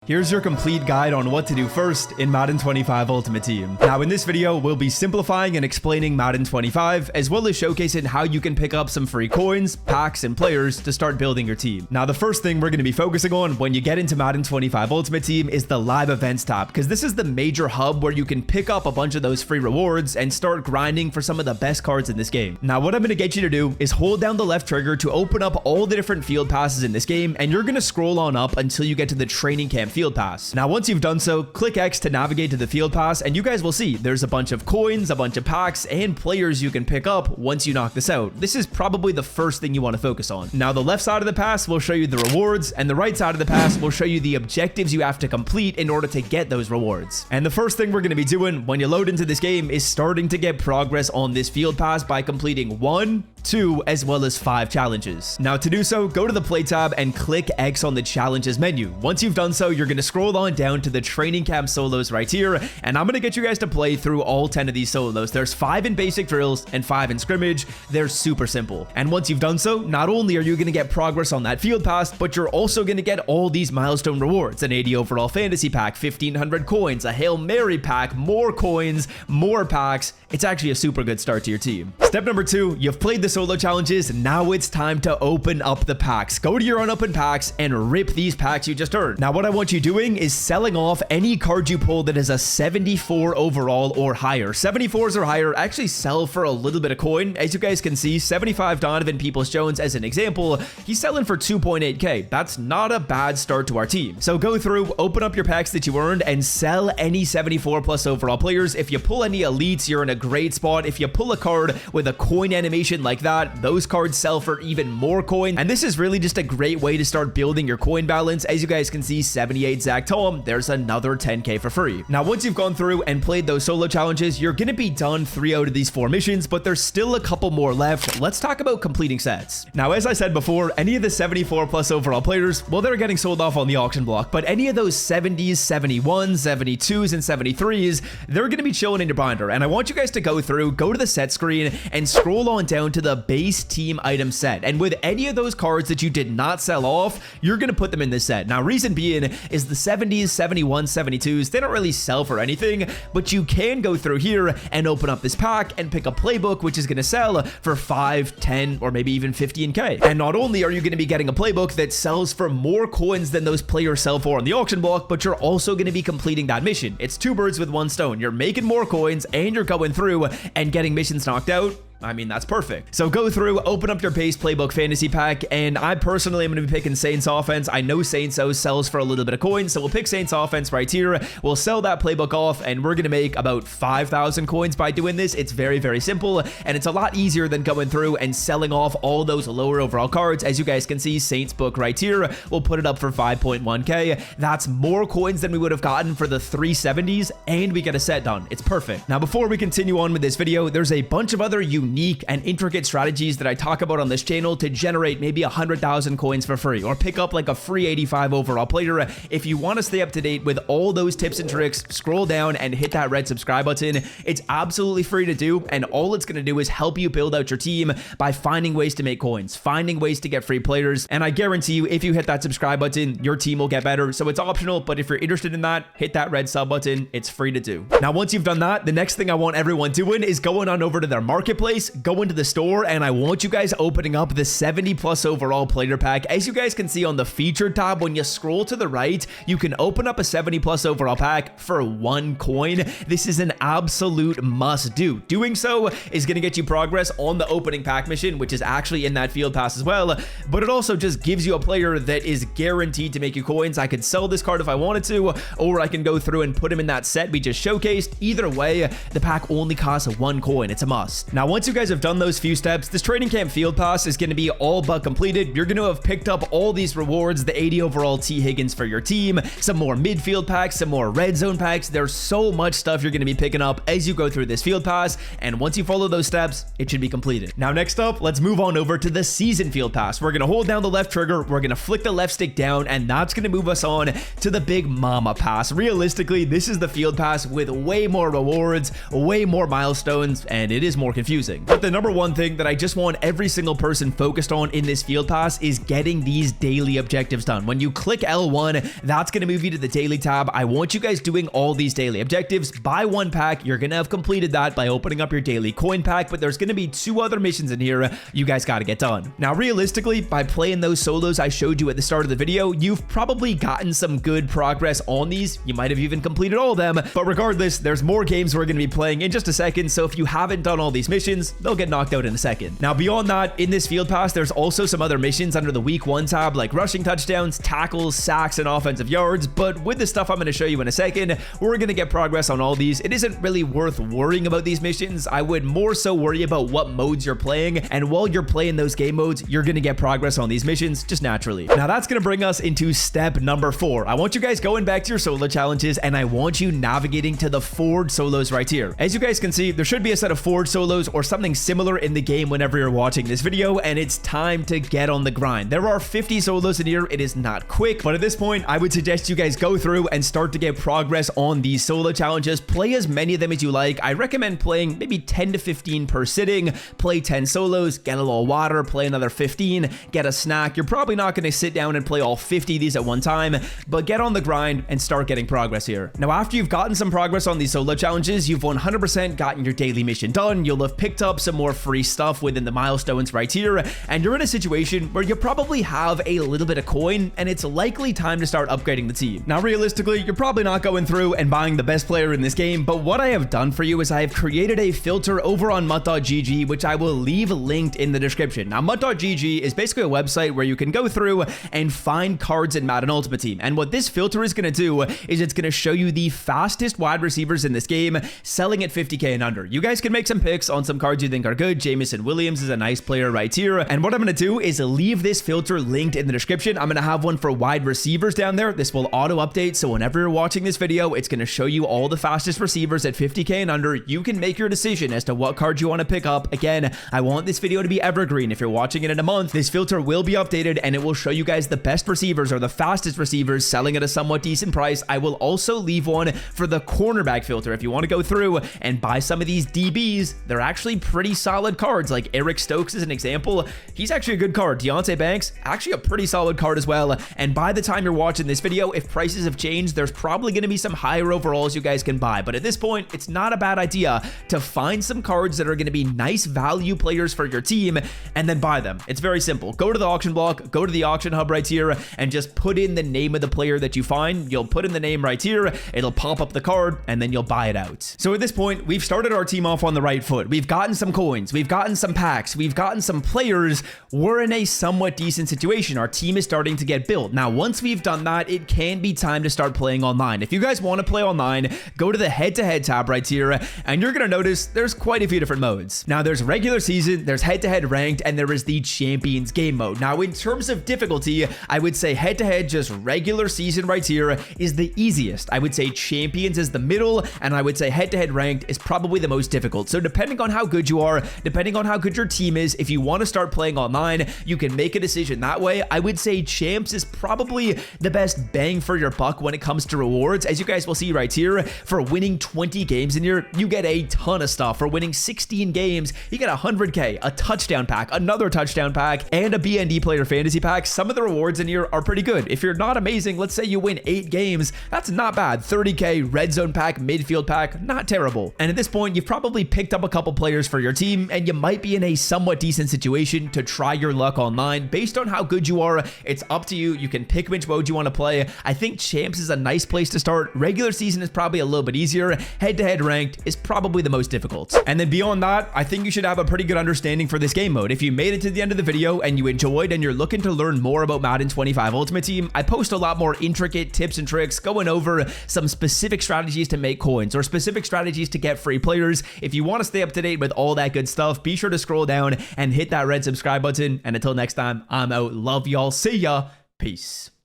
Here's your complete guide on what to do first in Madden 25 Ultimate Team. Now in this video, we'll be simplifying and explaining Madden 25, as well as showcasing how you can pick up some free coins, packs, and players to start building your team. Now the first thing we're going to be focusing on when you get into Madden 25 Ultimate Team is the live events tab, because this is the major hub where you can pick up a bunch of those free rewards and start grinding for some of the best cards in this game. Now what I'm going to get you to do is hold down the left trigger to open up all the different field passes in this game, and you're going to scroll on up until you get to the training camp field pass. Now once you've done so, click X to navigate to the field pass, and you guys will see there's a bunch of coins, a bunch of packs, and players you can pick up once you knock this out. This is probably the first thing you want to focus on. Now the left side of the pass will show you the rewards, and the right side of the pass will show you the objectives you have to complete in order to get those rewards. And the first thing we're going to be doing when you load into this game is starting to get progress on this field pass by completing 1, 2, as well as 5 challenges. Now to do so, go to the play tab and click X on the challenges menu. Once you've done so, you're going to scroll on down to the training camp solos right here, and I'm going to get you guys to play through all 10 of these solos. There's 5 in basic drills and 5 in scrimmage. They're super simple. And once you've done so, not only are you going to get progress on that field pass, but you're also going to get all these milestone rewards: an 80 overall fantasy pack, 1500 coins, a Hail Mary pack, more coins, more packs. It's actually a super good start to your team. Step number 2, you've played the solo challenges. Now it's time to open up the packs. Go to your unopened packs and rip these packs you just earned. Now what I want you doing is selling off any card you pull that is a 74 overall or higher. 74s or higher actually sell for a little bit of coin. As you guys can see, 75 Donovan Peoples-Jones as an example, he's selling for 2.8k. That's not a bad start to our team. So go through, open up your packs that you earned, and sell any 74 plus overall players. If you pull any elites, you're in a great spot. If you pull a card with a coin animation like that, those cards sell for even more coin. And this is really just a great way to start building your coin balance. As you guys can see, 78 Zach Tom, there's another 10k for free. Now once you've gone through and played those solo challenges, you're gonna be done 3 out of these 4 missions, but there's still a couple more left. Let's talk about completing sets. Now as I said before, any of the 74 plus overall players, well, they're getting sold off on the auction block, but any of those 70s, 71s, 72s, and 73s, they're gonna be chilling in your binder. And I want you guys to go through, go to the set screen, and scroll on down to the base team item set. And with any of those cards that you did not sell off, you're gonna put them in this set. Now reason being is the 70s, 71s, 72s, they don't really sell for anything, but you can go through here and open up this pack and pick a playbook, which is going to sell for 5, 10, or maybe even 15k. And not only are you going to be getting a playbook that sells for more coins than those players sell for on the auction block, but you're also going to be completing that mission. It's 2 birds with 1 stone. You're making more coins and you're going through and getting missions knocked out. I mean, that's perfect. So go through, open up your base playbook fantasy pack, and I personally am going to be picking Saints offense. I know Saints O sells for a little bit of coins, so we'll pick Saints offense right here. We'll sell that playbook off, and we're going to make about 5,000 coins by doing this. It's very, very simple, and it's a lot easier than going through and selling off all those lower overall cards. As you guys can see, Saints book right here, we'll put it up for 5.1k. That's more coins than we would have gotten for the 370s, and we get a set done. It's perfect. Now, before we continue on with this video, there's a bunch of other unique and intricate strategies that I talk about on this channel to generate maybe 100,000 coins for free, or pick up like a free 85 overall player. If you want to stay up to date with all those tips and tricks, scroll down and hit that red subscribe button. It's absolutely free to do, and all it's going to do is help you build out your team by finding ways to make coins, finding ways to get free players. And I guarantee you, if you hit that subscribe button, your team will get better. So it's optional, but if you're interested in that, hit that red sub button. It's free to do. Now once you've done that, the next thing I want everyone doing is going on over to their marketplace, go into the store, and I want you guys opening up the 70 plus overall player pack. As you guys can see on the featured tab, when you scroll to the right, you can open up a 70 plus overall pack for 1 coin. This is an absolute must do. Doing so is going to get you progress on the opening pack mission, which is actually in that field pass as well, but it also just gives you a player that is guaranteed to make you coins. I could sell this card if I wanted to, or I can go through and put him in that set we just showcased. Either way, the pack only costs 1 coin. It's a must. Now once you guys have done those few steps, this training camp field pass is going to be all but completed. You're going to have picked up all these rewards, the 80 overall T Higgins for your team, some more midfield packs, some more red zone packs. There's so much stuff you're going to be picking up as you go through this field pass, and once you follow those steps, it should be completed. Now next up, let's move on over to the season field pass. We're going to hold down the left trigger, we're going to flick the left stick down, and that's going to move us on to the big mama pass. Realistically, this is the field pass with way more rewards, way more milestones, and it is more confusing. amazing. But the number one thing that I just want every single person focused on in this field pass is getting these daily objectives done. When you click L1, that's going to move you to the daily tab. I want you guys doing all these daily objectives. Buy one pack. You're going to have completed that by opening up your daily coin pack, but there's going to be 2 other missions in here you guys got to get done. Now, realistically, by playing those solos I showed you at the start of the video, you've probably gotten some good progress on these. You might have even completed all of them, but regardless, there's more games we're going to be playing in just a second, so if you haven't done all these missions, they'll get knocked out in a second. Now, beyond that, in this field pass, there's also some other missions under the week 1 tab, like rushing touchdowns, tackles, sacks, and offensive yards, but with the stuff I'm going to show you in a second, we're going to get progress on all these. It isn't really worth worrying about these missions. I would more so worry about what modes you're playing, and while you're playing those game modes, you're going to get progress on these missions just naturally. Now, that's going to bring us into step number 4. I want you guys going back to your solo challenges, and I want you navigating to the Forge solos right here. As you guys can see, there should be a set of Forge solos or something similar in the game whenever you're watching this video, and it's time to get on the grind. There are 50 solos in here. It is not quick, but at this point, I would suggest you guys go through and start to get progress on these solo challenges. Play as many of them as you like. I recommend playing maybe 10 to 15 per sitting. Play 10 solos, get a little water, play another 15, get a snack. You're probably not going to sit down and play all 50 of these at one time, but get on the grind and start getting progress here. Now, after you've gotten some progress on these solo challenges, you've 100% gotten your daily mission done. You'll have picked up some more free stuff within the milestones right here, and you're in a situation where you probably have a little bit of coin, and it's likely time to start upgrading the team. Now, realistically, you're probably not going through and buying the best player in this game, but what I have done for you is I have created a filter over on MUT.gg, which I will leave linked in the description. Now, MUT.gg is basically a website where you can go through and find cards in Madden Ultimate Team, and what this filter is going to do is it's going to show you the fastest wide receivers in this game selling at 50k and under. You guys can make some picks on some cards you think are good. Jamison Williams is a nice player right here, and what I'm going to do is leave this filter linked in the description. I'm going to have one for wide receivers down there. This will auto update, so whenever you're watching this video, it's going to show you all the fastest receivers at 50k and under. You can make your decision as to what card you want to pick up. Again, I want this video to be evergreen. If you're watching it in a month, this filter will be updated and it will show you guys the best receivers or the fastest receivers selling at a somewhat decent price. I will also leave one for the cornerback filter. If you want to go through and buy some of these DBs, they're actually pretty solid cards. Like Eric Stokes is an example. He's actually a good card. Deonte Banks, actually a pretty solid card as well. And by the time you're watching this video, if prices have changed, there's probably going to be some higher overalls you guys can buy. But at this point, it's not a bad idea to find some cards that are going to be nice value players for your team and then buy them. It's very simple. Go to the auction block, go to the auction hub right here, and just put in the name of the player that you find. You'll put in the name right here. It'll pop up the card, and then you'll buy it out. So at this point, we've started our team off on the right foot. We've gotten some coins. We've gotten some packs. We've gotten some players. We're in a somewhat decent situation. Our team is starting to get built. Now, once we've done that, it can be time to start playing online. If you guys want to play online, go to the head-to-head tab right here, and you're going to notice there's quite a few different modes. Now, there's regular season, there's head-to-head ranked, and there is the champions game mode. Now, in terms of difficulty, I would say head-to-head, just regular season right here, is the easiest. I would say champions is the middle, and I would say head-to-head ranked is probably the most difficult. So depending on how good you are, depending on how good your team is, if you want to start playing online, you can make a decision that way. I would say champs is probably the best bang for your buck when it comes to rewards. As you guys will see right here, for winning 20 games in here, you get a ton of stuff. For winning 16 games, you get 100k, a touchdown pack, another touchdown pack, and a BND player fantasy pack. Some of the rewards in here are pretty good. If you're not amazing, let's say you win 8 games, that's not bad. 30k red zone pack, midfield pack, not terrible. And at this point, you've probably picked up a couple players for your team, and you might be in a somewhat decent situation to try your luck online. Based on how good you are, it's up to you. You can pick which mode you want to play. I think champs is a nice place to start. Regular season is probably a little bit easier. Head-to-head ranked is probably the most difficult. And then beyond that, I think you should have a pretty good understanding for this game mode. If you made it to the end of the video and you enjoyed and you're looking to learn more about Madden 25 Ultimate Team, I post a lot more intricate tips and tricks going over some specific strategies to make coins or specific strategies to get free players. If you want to stay up to date with all that good stuff, be sure to scroll down and hit that red subscribe button. And until next time, I'm out. Love y'all. See ya. Peace.